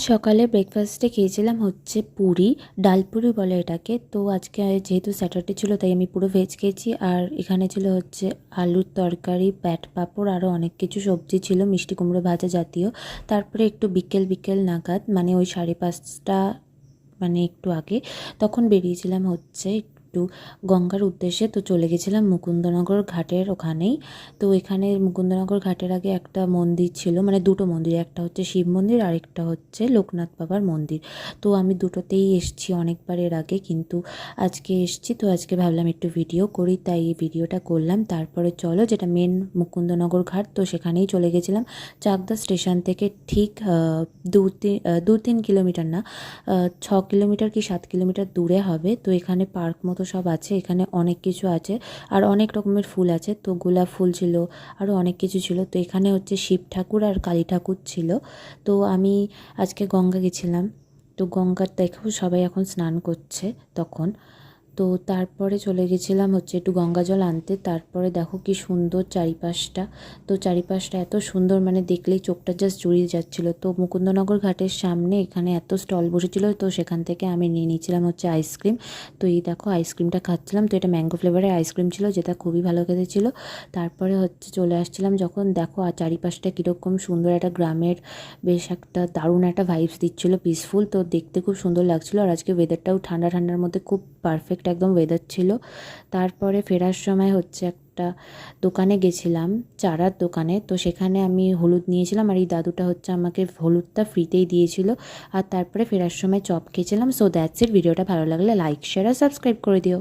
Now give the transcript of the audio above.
সকালে ব্রেকফাস্টে খেয়েছিলাম হচ্ছে পুরি, ডাল পুরি বলে এটাকে। তো আজকে যেহেতু স্যাটারডে ছিল তাই আমি পুরো ভেজ খেয়েছি। আর এখানে ছিল হচ্ছে আলুর তরকারি, প্যাট পাঁপড়, আরও অনেক কিছু সবজি ছিল, মিষ্টি কুমড়ো ভাজা জাতীয়। তারপরে একটু বিকেল নাগাদ, মানে ওই 5:30, মানে একটু আগে, তখন বেরিয়েছিলাম হচ্ছে একটু গঙ্গার উদ্দেশ্যে। তো চলে গেছিলাম মুকুন্দনগর ঘাটের ওখানেই। তো এখানে মুকুন্দনগর ঘাটের আগে একটা মন্দির ছিল, মানে দুটো মন্দির, একটা হচ্ছে শিব মন্দির আর একটা হচ্ছে লোকনাথ বাবার মন্দির। তো আমি দুটোতেই এসেছি অনেকবার এর আগে, কিন্তু আজকে এসেছি। তো আজকে ভাবলাম একটু ভিডিও করি, তাই এই ভিডিওটা করলাম। তারপরে চলো, যেটা মেন মুকুন্দনগর ঘাট, তো সেখানেই চলে গেছিলাম। চাকদা স্টেশন থেকে ঠিক 2-3 কিলোমিটার না, 6 কিলোমিটার কি 7 কিলোমিটার দূরে হবে। তো এখানে পার্ক মতো সব আছে, এখানে অনেক কিছু আছে আর অনেক রকমের ফুল আছে। তো গোলাপ ফুল ছিল, আরও অনেক কিছু ছিল। তো এখানে হচ্ছে শিব ঠাকুর আর কালী ঠাকুর ছিল। তো আমি আজকে গঙ্গা গেছিলাম, তো গঙ্গার দেখো সবাই এখন স্নান করছে তখন। তো তারপরে চলে গেছিলাম হচ্ছে একটু গঙ্গা জল আনতে। তারপরে দেখো কি সুন্দর চারিপাশটা। তো চারিপাশটা এত সুন্দর, মানে দেখলেই চোখটা জাস্ট জুড়িয়ে যাচ্ছিলো। তো মুকুন্দনগর ঘাটের সামনে এখানে এত স্টল বসেছিল, তো সেখান থেকে আমি নিয়ে নিয়েছিলাম হচ্ছে আইসক্রিম। তো এই দেখো আইসক্রিমটা খাচ্ছিলাম। তো এটা ম্যাঙ্গো ফ্লেভারের আইসক্রিম ছিল, যেটা খুবই ভালো খেতে ছিল। তারপরে হচ্ছে চলে আসছিলাম যখন, দেখো আর চারিপাশটা কীরকম সুন্দর, একটা গ্রামের বেশ একটা দারুণ একটা ভাইবস দিচ্ছিলো, পিসফুল। তো দেখতে খুব সুন্দর লাগছিলো। আর আজকে ওয়েদারটাও ঠান্ডার মধ্যে খুব পারফেক্ট একদম ওয়েদার ছিল। তারপরে ফেরার সময় হচ্ছে একটা দোকানে গেছিলাম, চারার দোকানে। তো সেখানে আমি হলুদ নিয়েছিলাম, আর এই দাদুটা হচ্ছে আমাকে হলুদটা ফ্রিতেই দিয়েছিল। আর তারপরে ফেরার সময় চপ খেয়েছিলাম। So that's it. ভিডিওটা ভালো লাগলে লাইক, শেয়ার আর সাবস্ক্রাইব করে দিও।